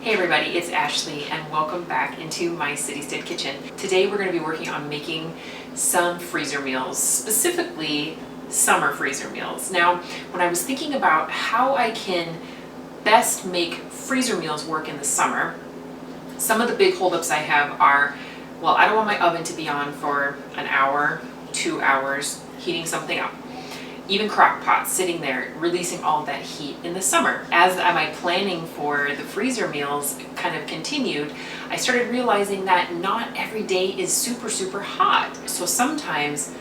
Hey everybody, it's Ashley and welcome back into my city-state kitchen. Today we're going to be working on making some freezer meals, specifically summer freezer meals. Now, when I was thinking about how I can best make freezer meals work in the summer, some of the big holdups I have are, well, I don't want my oven to be on for an hour, 2 hours, heating something up. Even crock pots sitting there releasing all that heat in the summer. As my planning for the freezer meals kind of continued, I started realizing that not every day is super hot. So sometimes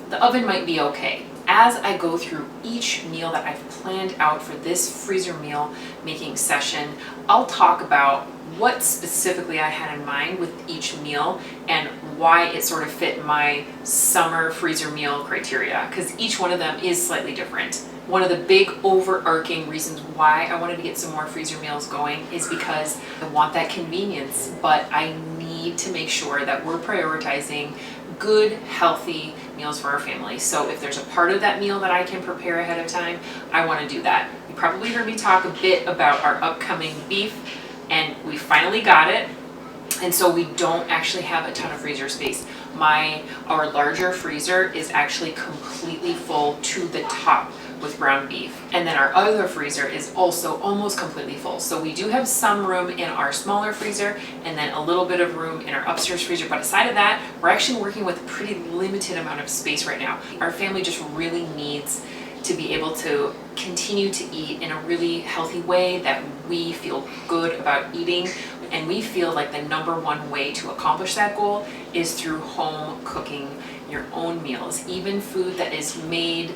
the oven might be okay. As I go through each meal that I've planned out for this freezer meal making session, I'll talk about what specifically I had in mind with each meal and why it sort of fit my summer freezer meal criteria, because each one of them is slightly different. One of the big overarching reasons why I wanted to get some more freezer meals going is because I want that convenience, but I need to make sure that we're prioritizing good, healthy meals for our family. So if there's a part of that meal that I can prepare ahead of time, I want to do that. You probably heard me talk a bit about our upcoming beef, and we finally got it. And so we don't actually have a ton of freezer space. Our larger freezer is actually completely full to the top with ground beef. And then our other freezer is also almost completely full. So we do have some room in our smaller freezer and then a little bit of room in our upstairs freezer. But aside of that, we're actually working with a pretty limited amount of space right now. Our family just really needs to be able to continue to eat in a really healthy way that we feel good about eating. And we feel like the number one way to accomplish that goal is through home cooking your own meals. Even food that is made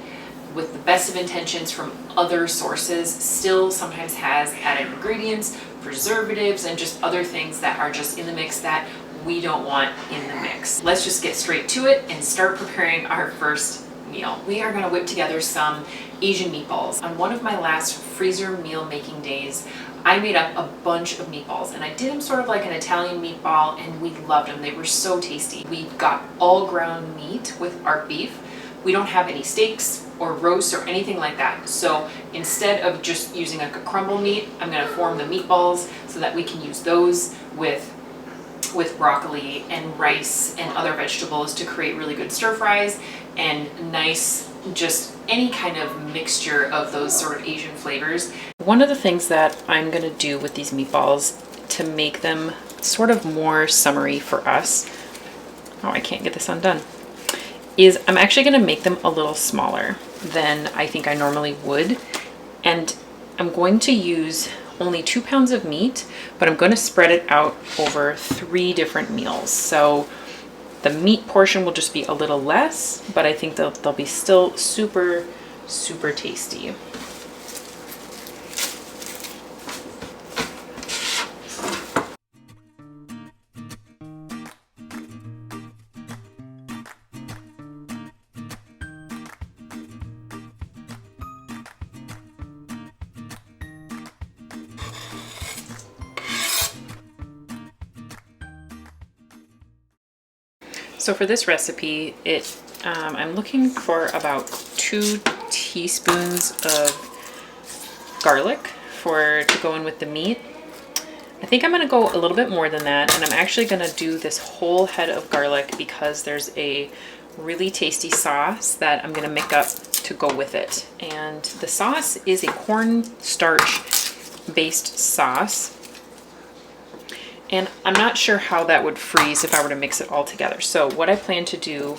with the best of intentions from other sources still sometimes has added ingredients, preservatives, and just other things that are just in the mix that we don't want in the mix. Let's just get straight to it and start preparing our first meal. We are going to whip together some Asian meatballs. On one of my last freezer meal making days, I made up a bunch of meatballs and I did them sort of like an Italian meatball, and we loved them. They were so tasty. We got all ground meat with our beef. We don't have any steaks or roasts or anything like that. So instead of just using like a crumble meat, I'm going to form the meatballs so that we can use those with broccoli and rice and other vegetables to create really good stir fries and nice, just any kind of mixture of those sort of Asian flavors. One of the things that I'm going to do with these meatballs to make them sort of more summery for us, oh, I can't get this undone, is I'm actually going to make them a little smaller than I think I normally would. And I'm going to use only 2 pounds of meat, but I'm going to spread it out over 3 different meals. So the meat portion will just be a little less, but I think they'll be still super tasty. So for this recipe, I'm looking for about 2 teaspoons of garlic to go in with the meat. I think I'm going to go a little bit more than that, and I'm actually going to do this whole head of garlic because there's a really tasty sauce that I'm going to make up to go with it. And the sauce is a cornstarch based sauce. And I'm not sure how that would freeze if I were to mix it all together. So what I plan to do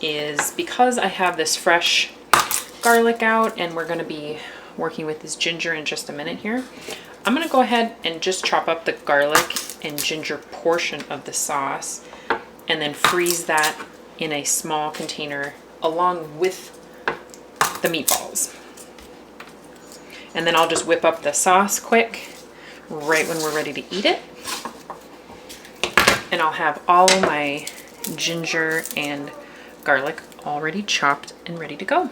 is, because I have this fresh garlic out and we're going to be working with this ginger in just a minute here, I'm going to go ahead and just chop up the garlic and ginger portion of the sauce and then freeze that in a small container along with the meatballs. And then I'll just whip up the sauce quick right when we're ready to eat it. And I'll have all my ginger and garlic already chopped and ready to go.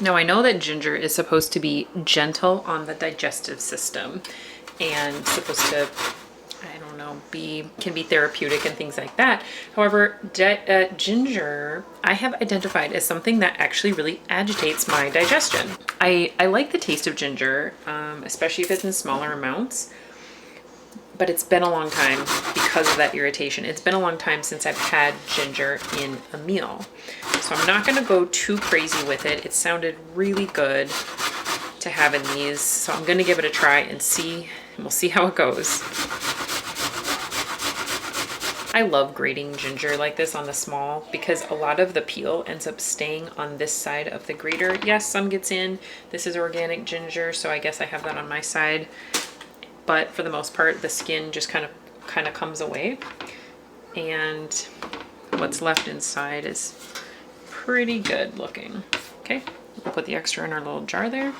Now I know that ginger is supposed to be gentle on the digestive system and supposed to, I don't know, can be therapeutic and things like that. However, ginger I have identified as something that actually really agitates my digestion. I like the taste of ginger, especially if it's in smaller amounts, but it's been a long time because of that irritation. It's been a long time since I've had ginger in a meal. So I'm not gonna go too crazy with it. It sounded really good to have in these. So I'm gonna give it a try and we'll see how it goes. I love grating ginger like this on the small because a lot of the peel ends up staying on this side of the grater. Yes, some gets in. This is organic ginger, so I guess I have that on my side. But for the most part, the skin just kind of comes away, and what's left inside is pretty good looking. Okay, we'll put the extra in our little jar there,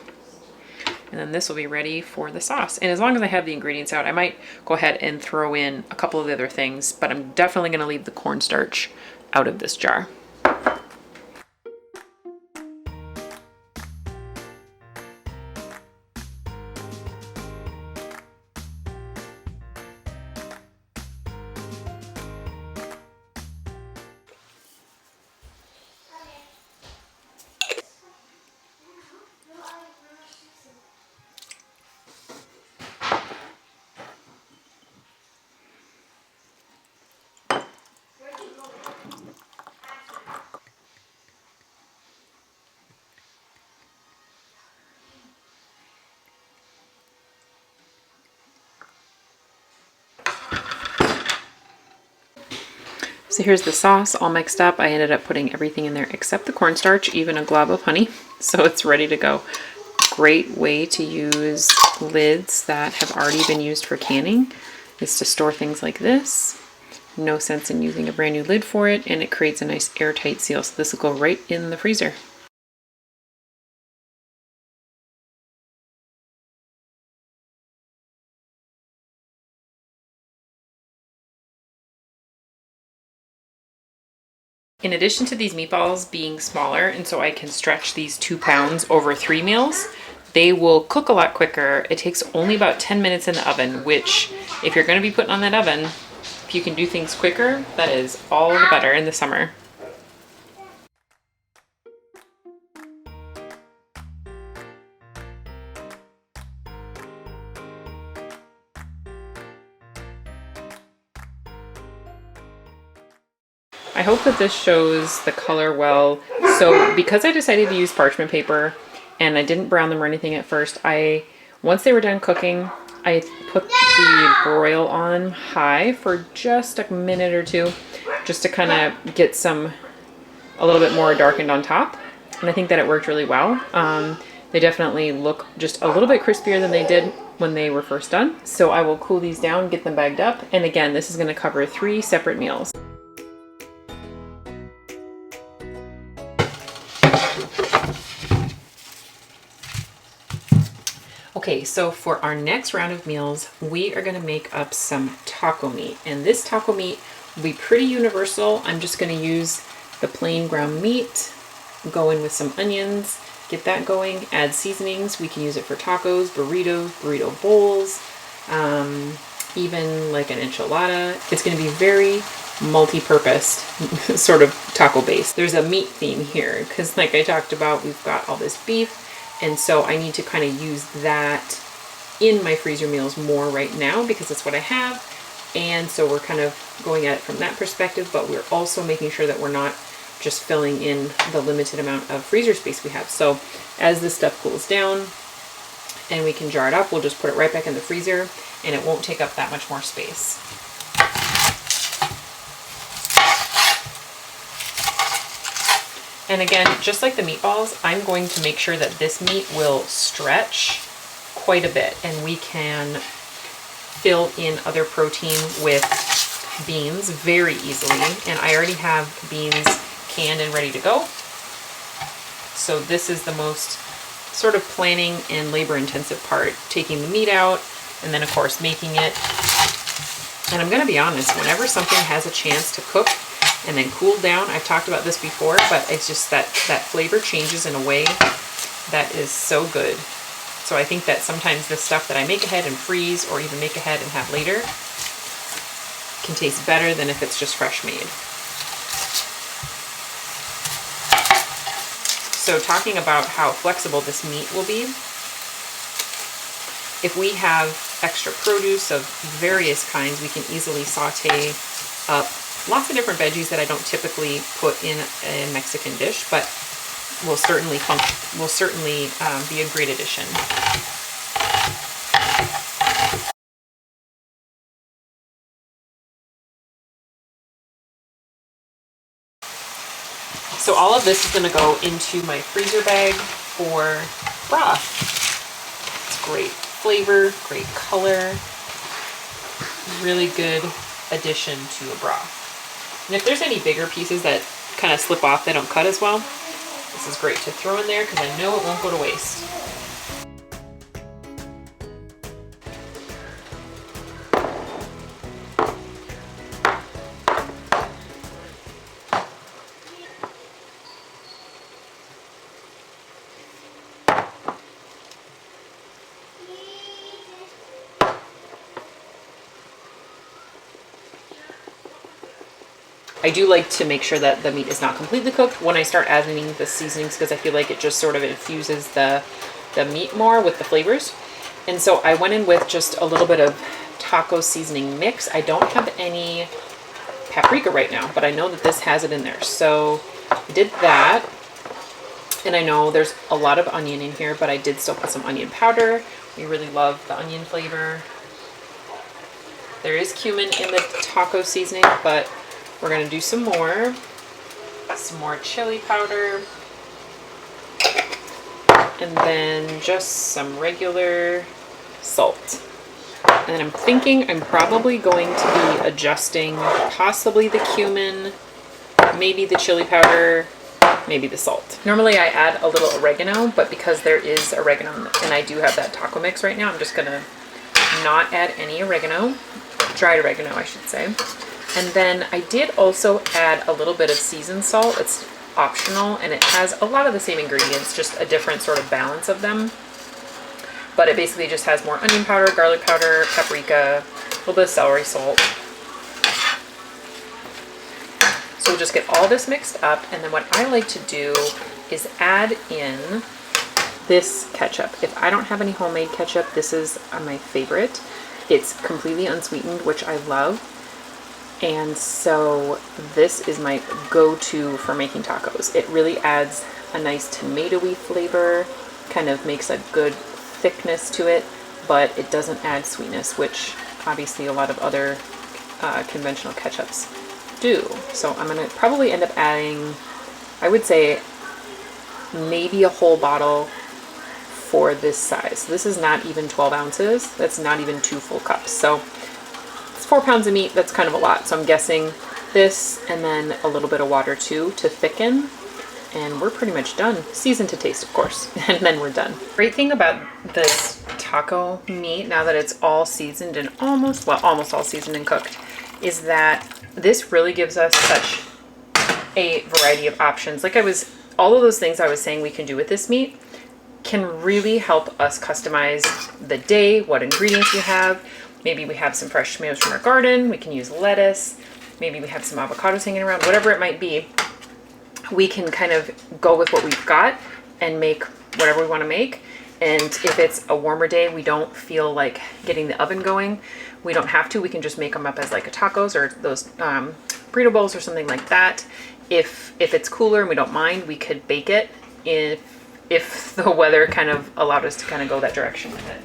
and then this will be ready for the sauce. And as long as I have the ingredients out, I might go ahead and throw in a couple of the other things, but I'm definitely going to leave the cornstarch out of this jar. So here's the sauce all mixed up. I ended up putting everything in there except the cornstarch, even a glob of honey. So it's ready to go. Great way to use lids that have already been used for canning is to store things like this. No sense in using a brand new lid for it, and it creates a nice airtight seal. So this will go right in the freezer. In addition to these meatballs being smaller, and so I can stretch these 2 pounds over 3 meals, they will cook a lot quicker. It takes only about 10 minutes in the oven, which if you're going to be putting on that oven, if you can do things quicker, that is all the better in the summer. I hope that this shows the color well. So because I decided to use parchment paper and I didn't brown them or anything at first, once they were done cooking, I put the broil on high for just a minute or two, just to kind of get a little bit more darkened on top. And I think that it worked really well. They definitely look just a little bit crispier than they did when they were first done. So I will cool these down, get them bagged up. And again, this is going to cover 3 separate meals. Okay, so for our next round of meals, we are going to make up some taco meat. And this taco meat will be pretty universal. I'm just going to use the plain ground meat, go in with some onions, get that going, add seasonings. We can use it for tacos, burritos, burrito bowls, even like an enchilada. It's going to be very multi-purpose sort of taco base. There's a meat theme here because like I talked about, we've got all this beef. And so I need to kind of use that in my freezer meals more right now because that's what I have. And so we're kind of going at it from that perspective, but we're also making sure that we're not just filling in the limited amount of freezer space we have. So as this stuff cools down and we can jar it up, we'll just put it right back in the freezer and it won't take up that much more space. And again, just like the meatballs, I'm going to make sure that this meat will stretch quite a bit and we can fill in other protein with beans very easily. And I already have beans canned and ready to go. So this is the most sort of planning and labor intensive part, taking the meat out and then of course making it. And I'm going to be honest, whenever something has a chance to cook and then cooled down. I've talked about this before, but it's just that flavor changes in a way that is so good. So I think that sometimes the stuff that I make ahead and freeze, or even make ahead and have later, can taste better than if it's just fresh made. So talking about how flexible this meat will be, if we have extra produce of various kinds, we can easily saute up lots of different veggies that I don't typically put in a Mexican dish, but will certainly be a great addition. So all of this is going to go into my freezer bag for broth. It's great flavor, great color, really good addition to a broth. And if there's any bigger pieces that kind of slip off, they don't cut as well, this is great to throw in there because I know it won't go to waste. I do like to make sure that the meat is not completely cooked when I start adding the seasonings, because I feel like it just sort of infuses the meat more with the flavors. And so I went in with just a little bit of taco seasoning mix. I don't have any paprika right now, but I know that this has it in there. So I did that. And I know there's a lot of onion in here, but I did still put some onion powder. We really love the onion flavor. There is cumin in the taco seasoning, but we're gonna do some more chili powder, and then just some regular salt. And I'm thinking I'm probably going to be adjusting possibly the cumin, maybe the chili powder, maybe the salt. Normally I add a little oregano, but because there is oregano and I do have that taco mix right now, I'm just gonna not add any oregano, dried oregano I should say. And then I did also add a little bit of seasoned salt. It's optional, and it has a lot of the same ingredients, just a different sort of balance of them. But it basically just has more onion powder, garlic powder, paprika, a little bit of celery salt. So we'll just get all this mixed up, and then what I like to do is add in this ketchup. If I don't have any homemade ketchup, this is my favorite. It's completely unsweetened, which I love. And so this is my go-to for making tacos. It really adds a nice tomatoey flavor, kind of makes a good thickness to it, but it doesn't add sweetness, which obviously a lot of other conventional ketchups do. So I'm gonna probably end up adding, I would say, maybe a whole bottle for this size. This is not even 12 ounces. That's not even 2 full cups. So 4 pounds of meat, that's kind of a lot. So I'm guessing this and then a little bit of water too to thicken, and we're pretty much done. Seasoned to taste, of course, and then we're done. Great thing about this taco meat, now that it's all seasoned and almost all seasoned and cooked, is that this really gives us such a variety of options. All of those things I was saying we can do with this meat can really help us customize the day, what ingredients we have. Maybe we have some fresh tomatoes from our garden, we can use lettuce, maybe we have some avocados hanging around, whatever it might be. We can kind of go with what we've got and make whatever we want to make. And if it's a warmer day, we don't feel like getting the oven going, we don't have to. We can just make them up as like a tacos or those burrito bowls or something like that. If it's cooler and we don't mind, we could bake it if the weather kind of allowed us to kind of go that direction with it.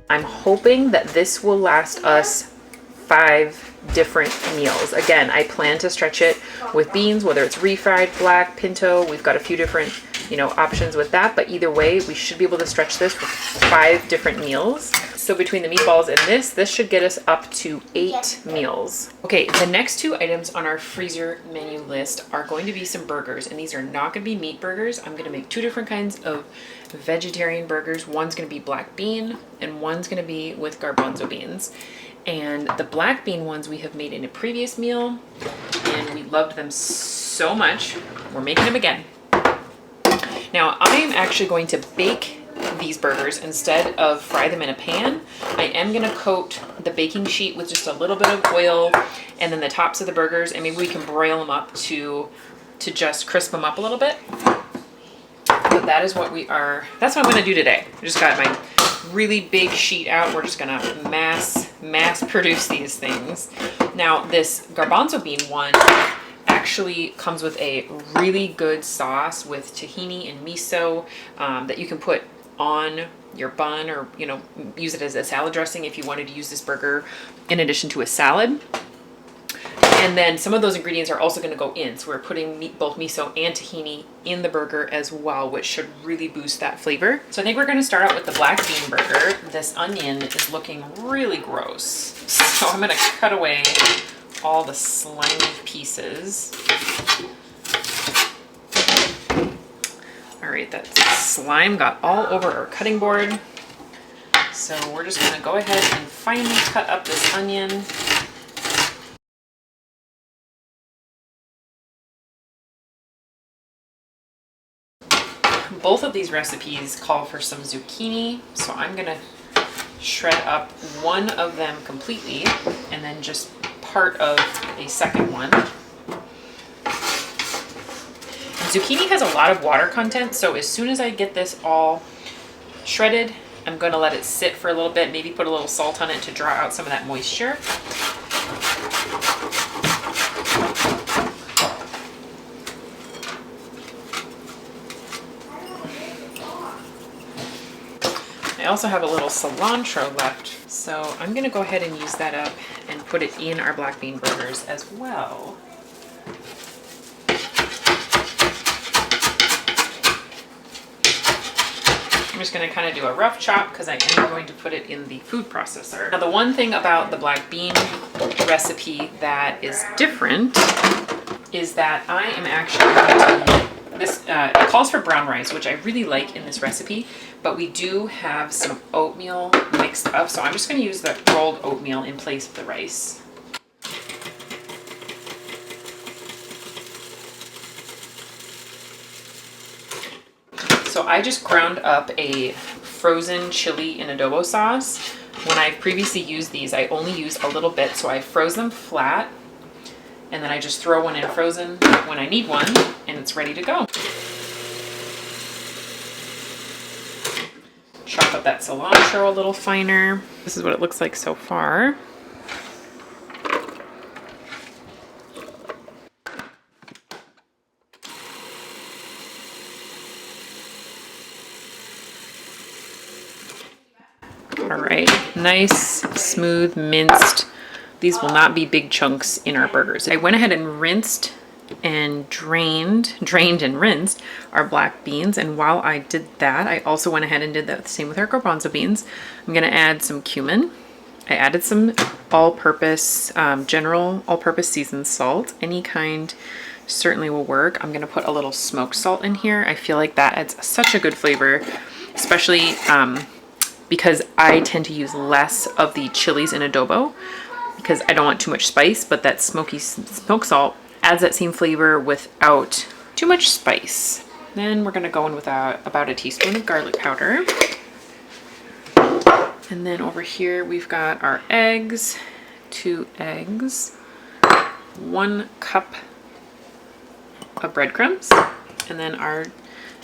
I'm hoping that this will last us 5 different meals. Again, I plan to stretch it with beans, whether it's refried, black, pinto. We've got a few different options with that. But either way, we should be able to stretch this for 5 different meals. So between the meatballs and this should get us up to 8 meals. Okay, the next 2 items on our freezer menu list are going to be some burgers, and these are not going to be meat burgers. I'm going to make 2 different kinds of vegetarian burgers. One's going to be black bean and one's going to be with garbanzo beans. And the black bean ones we have made in a previous meal and we loved them so much. We're making them again. Now I'm actually going to bake these burgers instead of fry them in a pan. I am going to coat the baking sheet with just a little bit of oil and then the tops of the burgers, and maybe we can broil them up to just crisp them up a little bit. But that is what that's what I'm going to do today. I just got my really big sheet out. We're just going to mass produce these things. Now this garbanzo bean one actually comes with a really good sauce with tahini and miso that you can put on your bun, or use it as a salad dressing if you wanted to use this burger in addition to a salad. And then some of those ingredients are also going to go in, so we're putting both miso and tahini in the burger as well, which should really boost that flavor. So I think we're going to start out with the black bean burger. This onion is looking really gross, so I'm going to cut away all the slimy pieces. All right, that slime got all over our cutting board. So we're just gonna go ahead and finely cut up this onion. Both of these recipes call for some zucchini, so I'm gonna shred up one of them completely and then just part of a second one. Zucchini has a lot of water content, so as soon as I get this all shredded, I'm going to let it sit for a little bit, maybe put a little salt on it to draw out some of that moisture. I also have a little cilantro left, so I'm going to go ahead and use that up and put it in our black bean burgers as well. I'm just going to kind of do a rough chop because I am going to put it in the food processor. Now the one thing about the black bean recipe that is different is that I am actually going to use it calls for brown rice, which I really like in this recipe, but we do have some oatmeal mixed up, so I'm just going to use the rolled oatmeal in place of the rice. So I just ground up a frozen chili and adobo sauce. When I've previously used these, I only use a little bit, so I froze them flat, and then I just throw one in frozen when I need one, and it's ready to go. Chop up that cilantro a little finer. This is what it looks like so far. All right, nice, smooth, minced. These will not be big chunks in our burgers. I went ahead and rinsed and drained and rinsed our black beans. And while I did that, I also went ahead and did the same with our garbanzo beans. I'm gonna add some cumin. I added some all-purpose, general all-purpose seasoned salt. Any kind certainly will work. I'm gonna put a little smoked salt in here. I feel like that adds such a good flavor, especially because I tend to use less of the chilies in adobo because I don't want too much spice, but that smoky smoked salt adds that same flavor without too much spice. Then we're gonna go in with about a teaspoon of garlic powder. And then over here we've got our eggs, 2 eggs, 1 cup of breadcrumbs, and then our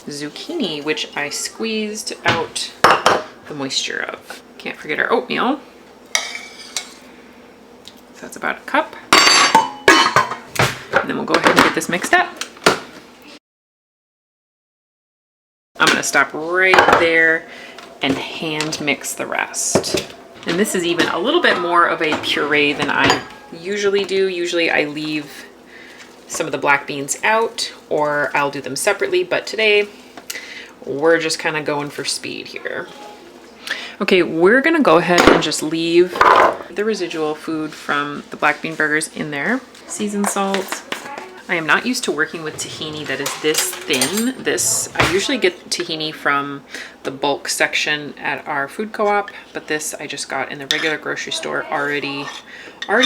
zucchini, which I squeezed out the moisture of. Can't forget our oatmeal. So that's about a cup. And then we'll go ahead and get this mixed up. I'm gonna stop right there and hand mix the rest. And this is even a little bit more of a puree than I usually do. Usually I leave some of the black beans out, or I'll do them separately, but today we're just kind of going for speed here. Okay, we're gonna go ahead and just leave the residual food from the black bean burgers in there. Seasoned salt. I am not used to working with tahini that is this thin. I usually get tahini from the bulk section at our food co-op, but this I just got in the regular grocery store already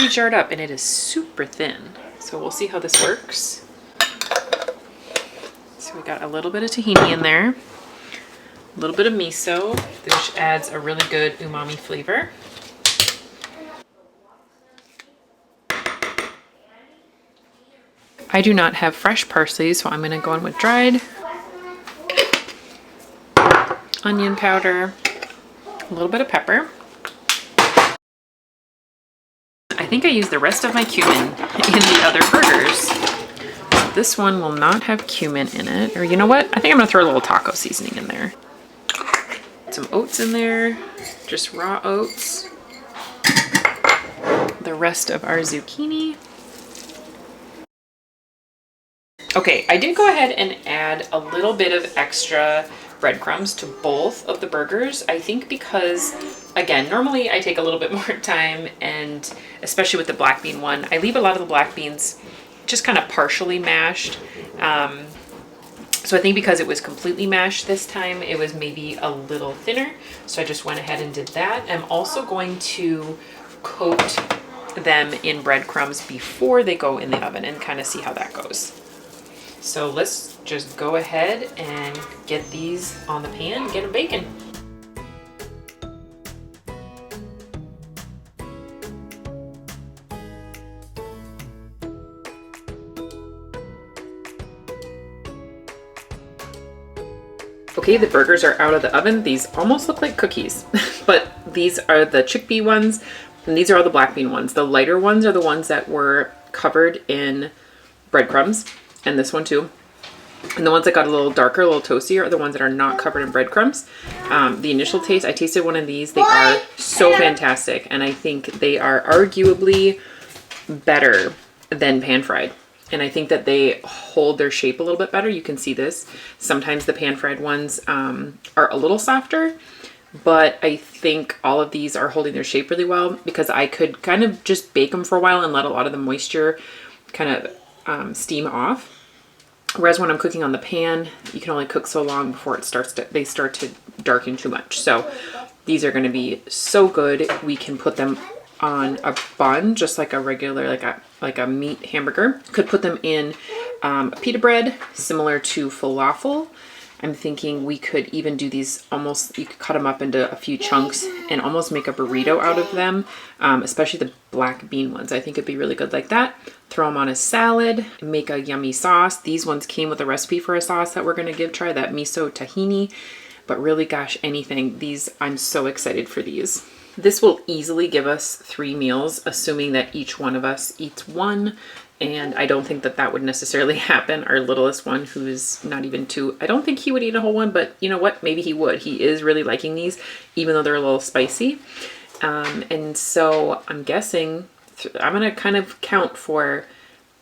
jarred up, and it is super thin. So we'll see how this works. So we got a little bit of tahini in there, a little bit of miso, which adds a really good umami flavor. I do not have fresh parsley, so I'm gonna go in with dried. Onion powder, a little bit of pepper. I think I used the rest of my cumin in the other burgers. This one will not have cumin in it. Or you know what? I think I'm gonna throw a little taco seasoning in there. Some oats in there, just raw oats. The rest of our zucchini. Okay, I did go ahead and add a little bit of extra breadcrumbs to both of the burgers. I think because, again, normally I take a little bit more time, and especially with the black bean one, I leave a lot of the black beans just kind of partially mashed. So I think because it was completely mashed this time, it was maybe a little thinner. So I just went ahead and did that. I'm also going to coat them in breadcrumbs before they go in the oven and kind of see how that goes. So let's just go ahead and get these on the pan and get them baking. Okay, the burgers are out of the oven. These almost look like cookies, but these are the chickpea ones, and these are all the black bean ones. The lighter ones are the ones that were covered in breadcrumbs, and this one too. And the ones that got a little darker, a little toastier, are the ones that are not covered in breadcrumbs. The initial taste, I tasted one of these. They are so fantastic, and I think they are arguably better than pan-fried. And I think that they hold their shape a little bit better. You can see this. Sometimes the pan-fried ones are a little softer, but I think all of these are holding their shape really well because I could kind of just bake them for a while and let a lot of the moisture kind of steam off. Whereas when I'm cooking on the pan, you can only cook so long before they start to darken too much. So these are going to be so good. We can put them on a bun, just like a regular, like a meat hamburger. Could put them in a pita bread, similar to falafel. I'm thinking we could even do these you could cut them up into a few chunks and almost make a burrito out of them, especially the black bean ones. I think it'd be really good like that. Throw them on a salad, make a yummy sauce. These ones came with a recipe for a sauce that we're gonna try, that miso tahini. But really, gosh, anything. I'm so excited for these. This will easily give us 3 meals, assuming that each one of us eats one. And I don't think that would necessarily happen. Our littlest one, who's not even 2, I don't think he would eat a whole one, but you know what? Maybe he would. He is really liking these, even though they're a little spicy. And so I'm guessing, I'm gonna kind of count for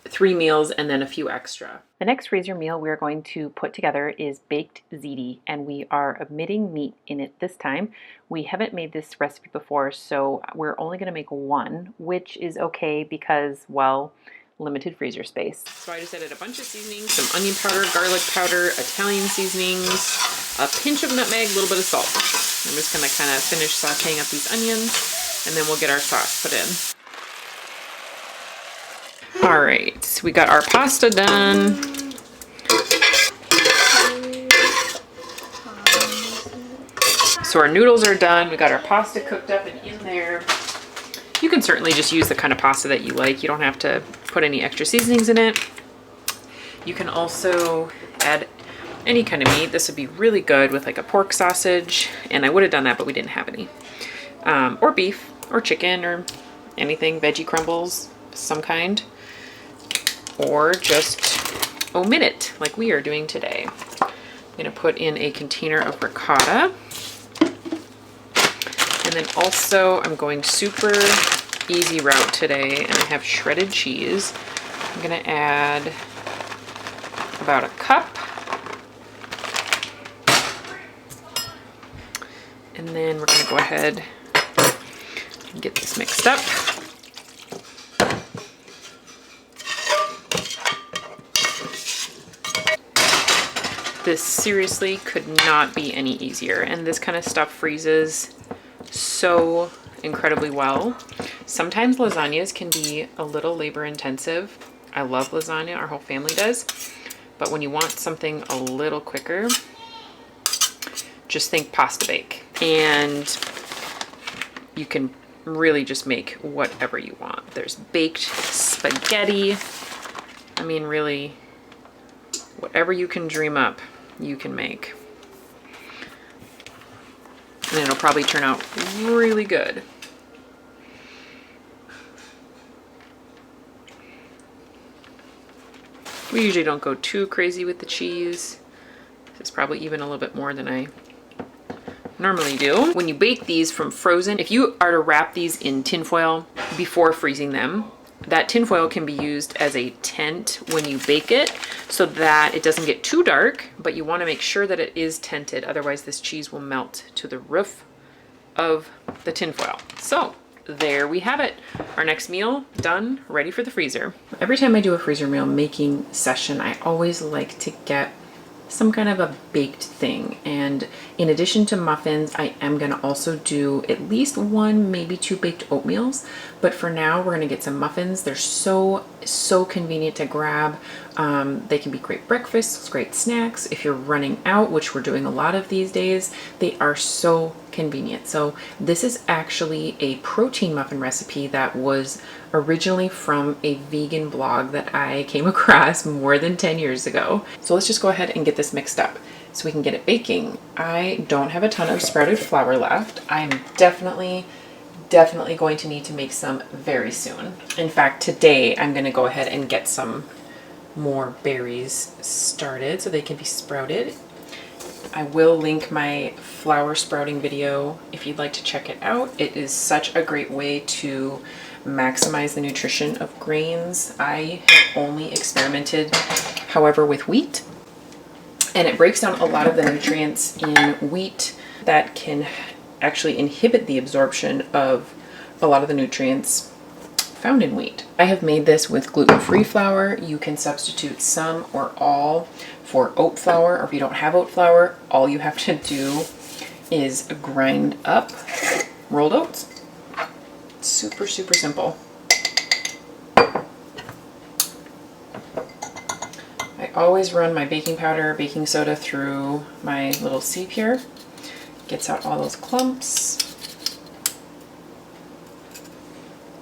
3 meals and then a few extra. The next freezer meal we're going to put together is baked ziti, and we are omitting meat in it this time. We haven't made this recipe before, so we're only gonna make one, which is okay because, well, limited freezer space. So I just added a bunch of seasonings, some onion powder, garlic powder, Italian seasonings, a pinch of nutmeg, a little bit of salt. I'm just gonna kind of finish sauteing up these onions, and then we'll get our sauce put in. All right, so we got our pasta done. So our noodles are done. We got our pasta cooked up and in there. You can certainly just use the kind of pasta that you like. You don't have to put any extra seasonings in it. You can also add any kind of meat. This would be really good with like a pork sausage, and I would have done that, but we didn't have any. Or beef, or chicken, or anything, veggie crumbles, some kind. Or just omit it, like we are doing today. I'm gonna put in a container of ricotta. And then also, I'm going super easy route today, and I have shredded cheese. I'm gonna add about a cup. And then we're gonna go ahead and get this mixed up. This seriously could not be any easier. And this kind of stuff freezes so incredibly well. Sometimes lasagnas can be a little labor intensive. I love lasagna, our whole family does. But when you want something a little quicker, just think pasta bake. And you can really just make whatever you want. There's baked spaghetti. I mean, really, whatever you can dream up, you can make. And it'll probably turn out really good. We usually don't go too crazy with the cheese. This is probably even a little bit more than I normally do. When you bake these from frozen, if you are to wrap these in tin foil before freezing them, that tin foil can be used as a tent when you bake it so that it doesn't get too dark, but you want to make sure that it is tented. Otherwise this cheese will melt to the roof of the tin foil. So there we have it. Our next meal done, ready for the freezer. Every time I do a freezer meal making session, I always like to get some kind of a baked thing. And in addition to muffins, I am gonna also do at least one, maybe two baked oatmeals. But for now, we're gonna get some muffins. They're so convenient to grab. They can be great breakfasts, great snacks. If you're running out, which we're doing a lot of these days, they are so convenient. So this is actually a protein muffin recipe that was originally from a vegan blog that I came across more than 10 years ago. So let's just go ahead and get this mixed up so we can get it baking. I don't have a ton of sprouted flour left. I'm definitely going to need to make some very soon. In fact, today I'm gonna go ahead and get some more berries started so they can be sprouted. I will link my flour sprouting video if you'd like to check it out. It is such a great way to maximize the nutrition of grains. I have only experimented, however, with wheat, and it breaks down a lot of the nutrients in wheat that can actually inhibit the absorption of a lot of the nutrients found in wheat. I have made this with gluten-free flour. You can substitute some or all for oat flour, or if you don't have oat flour, all you have to do is grind up rolled oats. Super simple. I always run my baking powder, baking soda through my little sieve here. Gets out all those clumps.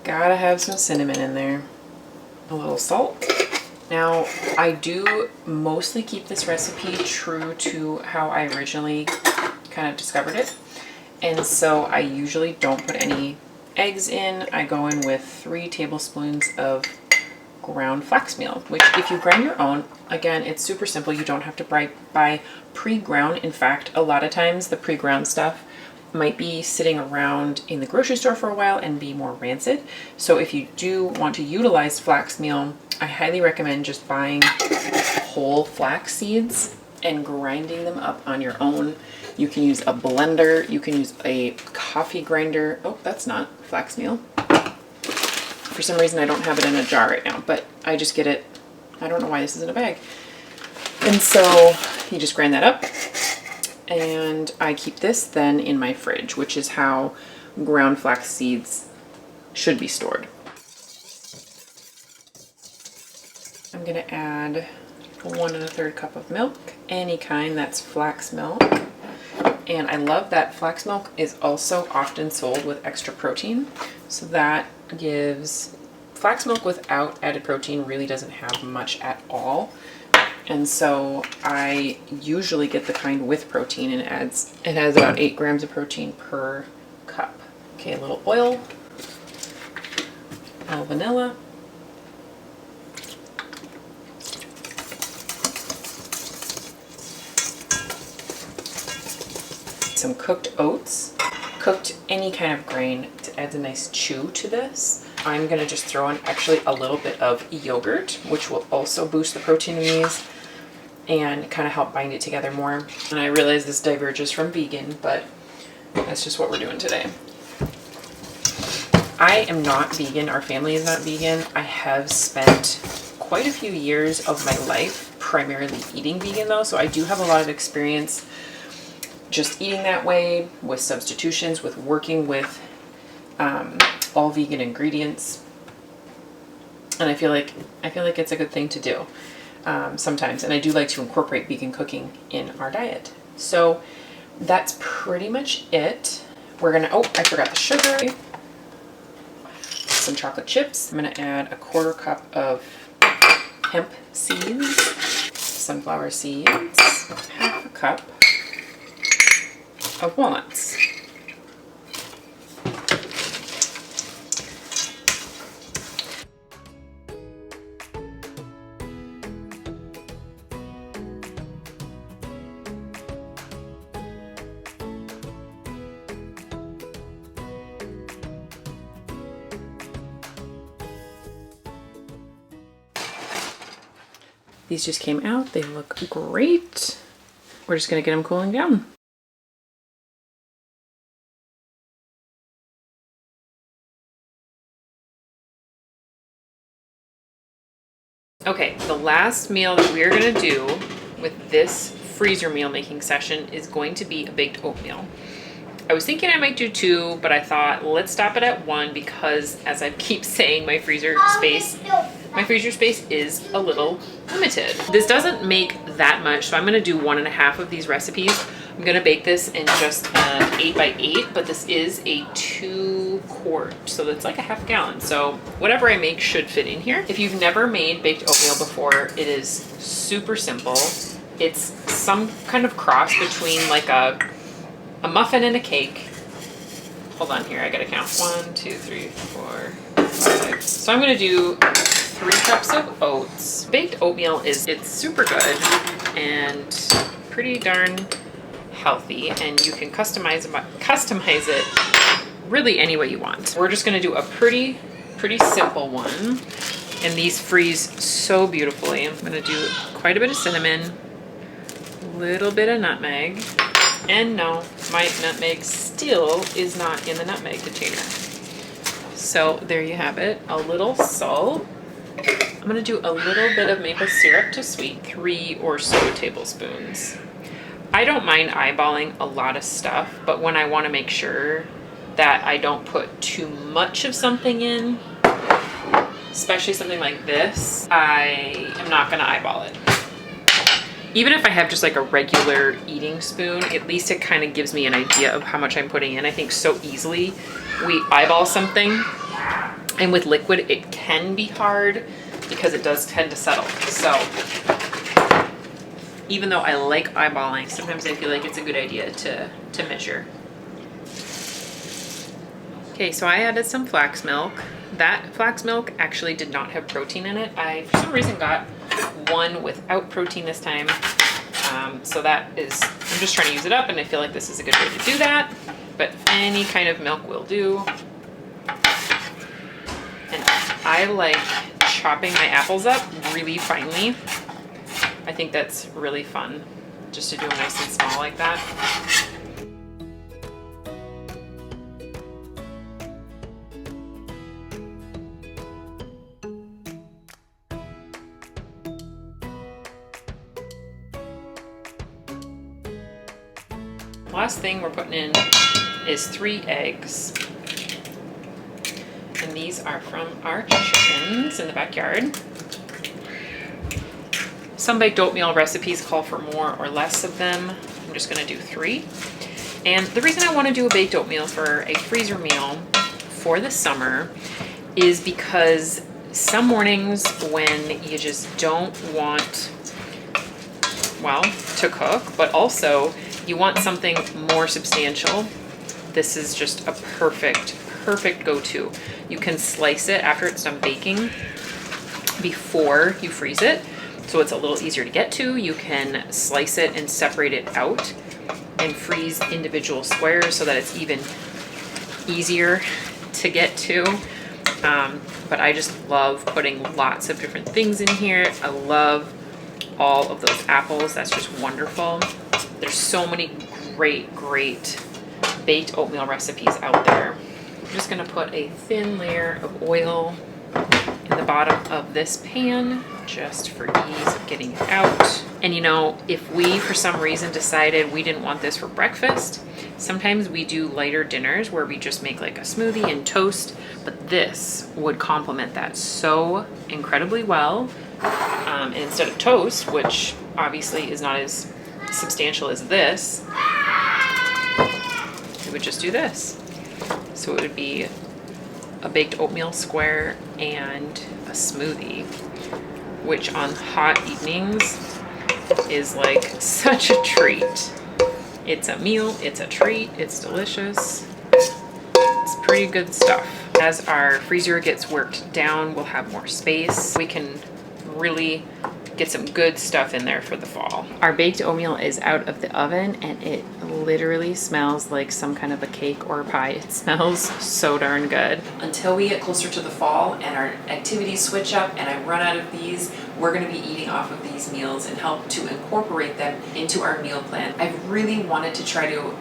Gotta have some cinnamon in there. A little salt. Now, I do mostly keep this recipe true to how I originally kind of discovered it. And so I usually don't put any eggs in. I go in with 3 tablespoons of ground flax meal, which if you grind your own, again, it's super simple. You don't have to buy pre-ground. In fact, a lot of times the pre-ground stuff might be sitting around in the grocery store for a while and be more rancid. So if you do want to utilize flax meal, I highly recommend just buying whole flax seeds and grinding them up on your own. You can use a blender, you can use a coffee grinder. Oh, that's not flax meal. For some reason I don't have it in a jar right now, but I just get it. I don't know why this is in a bag. And so you just grind that up. And I keep this then in my fridge, which is how ground flax seeds should be stored. I'm going to add 1 1/3 cup of milk, any kind, that's flax milk. And I love that flax milk is also often sold with extra protein. So that gives, flax milk without added protein really doesn't have much at all. And so I usually get the kind with protein, and it has about 8 grams of protein per cup. Okay, a little oil, a little vanilla, some cooked oats, cooked any kind of grain to add a nice chew to this. I'm gonna just throw in actually a little bit of yogurt, which will also boost the protein in these and kind of help bind it together more. And I realize this diverges from vegan, but That's just what we're doing today. I am not vegan. Our family is not vegan. I have spent quite a few years of my life primarily eating vegan though, so I do have a lot of experience just eating that way, with substitutions, with working with all vegan ingredients. And I feel like it's a good thing to do sometimes. And I do like to incorporate vegan cooking in our diet. So that's pretty much it. We're gonna, oh, I forgot the sugar. Some chocolate chips. I'm gonna add a 1/4 cup of hemp seeds, sunflower seeds, 1/2 cup of walnuts. These just came out. They look great. We're just gonna get them cooling down. Okay, the last meal that we're gonna do with this freezer meal making session is going to be a baked oatmeal. I was thinking I might do 2, but I thought let's stop it at 1 because, as I keep saying, my freezer space is a little limited. This doesn't make that much, so I'm gonna do 1.5 of these recipes. I'm gonna bake this in just an 8x8, but this is a 2 quart, so that's like a 1/2 gallon. So whatever I make should fit in here. If you've never made baked oatmeal before, it is super simple. It's some kind of cross between like a muffin and a cake. Hold on here, I gotta count. 1, 2, 3, 4, 5. So I'm gonna do 3 cups of oats. Baked oatmeal it's super good and pretty darn healthy, and you can customize it really any way you want. We're just gonna do a pretty simple one, and these freeze so beautifully. I'm gonna do quite a bit of cinnamon, a little bit of nutmeg, and no, my nutmeg still is not in the nutmeg container. So there you have it, a little salt. I'm gonna do a little bit of maple syrup to sweet, 3 or so tablespoons. I don't mind eyeballing a lot of stuff, but when I wanna make sure that I don't put too much of something in, especially something like this, I am not gonna eyeball it. Even if I have just like a regular eating spoon, at least it kind of gives me an idea of how much I'm putting in. I think so easily we eyeball something, and with liquid it can be hard because it does tend to settle. So even though I like eyeballing, sometimes I feel like it's a good idea to measure. Okay, so I added some flax milk. That flax milk actually did not have protein in it. I, for some reason, got one without protein this time. So that is, I'm just trying to use it up, and I feel like this is a good way to do that. But any kind of milk will do. And I like chopping my apples up really finely. I think that's really fun, just to do them nice and small like that. Last thing we're putting in is 3 eggs. And these are from our chickens in the backyard. Some baked oatmeal recipes call for more or less of them. I'm just gonna do 3. And the reason I wanna do a baked oatmeal for a freezer meal for the summer is because some mornings when you just don't want, well, to cook, but also you want something more substantial, this is just a perfect go-to. You can slice it after it's done baking before you freeze it, so it's a little easier to get to. You can slice it and separate it out and freeze individual squares so that it's even easier to get to. But I just love putting lots of different things in here. I love all of those apples. That's just wonderful. There's so many great baked oatmeal recipes out there. I'm just gonna put a thin layer of oil in the bottom of this pan just for ease of getting it out. And you know, if we for some reason decided we didn't want this for breakfast, sometimes we do lighter dinners where we just make like a smoothie and toast, but this would complement that so incredibly well. And instead of toast, which obviously is not as substantial as this, we would just do this. So it would be a baked oatmeal square and a smoothie, which on hot evenings is like such a treat. It's a meal, it's a treat, it's delicious. It's pretty good stuff. As our freezer gets worked down, we'll have more space. We can really get some good stuff in there for the fall. Our baked oatmeal is out of the oven and it literally smells like some kind of a cake or a pie. It smells so darn good. Until we get closer to the fall and our activities switch up and I run out of these, we're gonna be eating off of these meals and help to incorporate them into our meal plan. I've really wanted to try to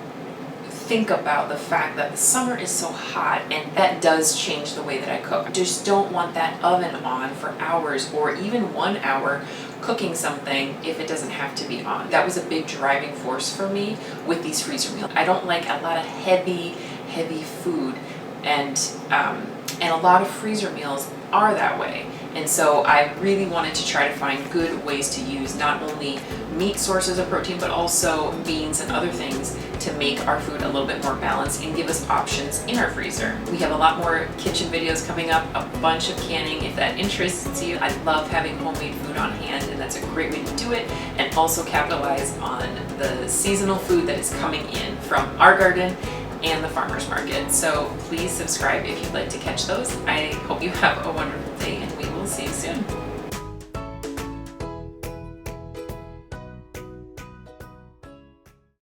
think about the fact that the summer is so hot and that does change the way that I cook. I just don't want that oven on for hours or even 1 hour cooking something if it doesn't have to be on. That was a big driving force for me with these freezer meals. I don't like a lot of heavy food and a lot of freezer meals are that way. And so I really wanted to try to find good ways to use not only meat sources of protein, but also beans and other things to make our food a little bit more balanced and give us options in our freezer. We have a lot more kitchen videos coming up, a bunch of canning if that interests you. I love having homemade food on hand, and that's a great way to do it, and also capitalize on the seasonal food that is coming in from our garden and the farmer's market. So please subscribe if you'd like to catch those. I hope you have a wonderful day and we will see you soon.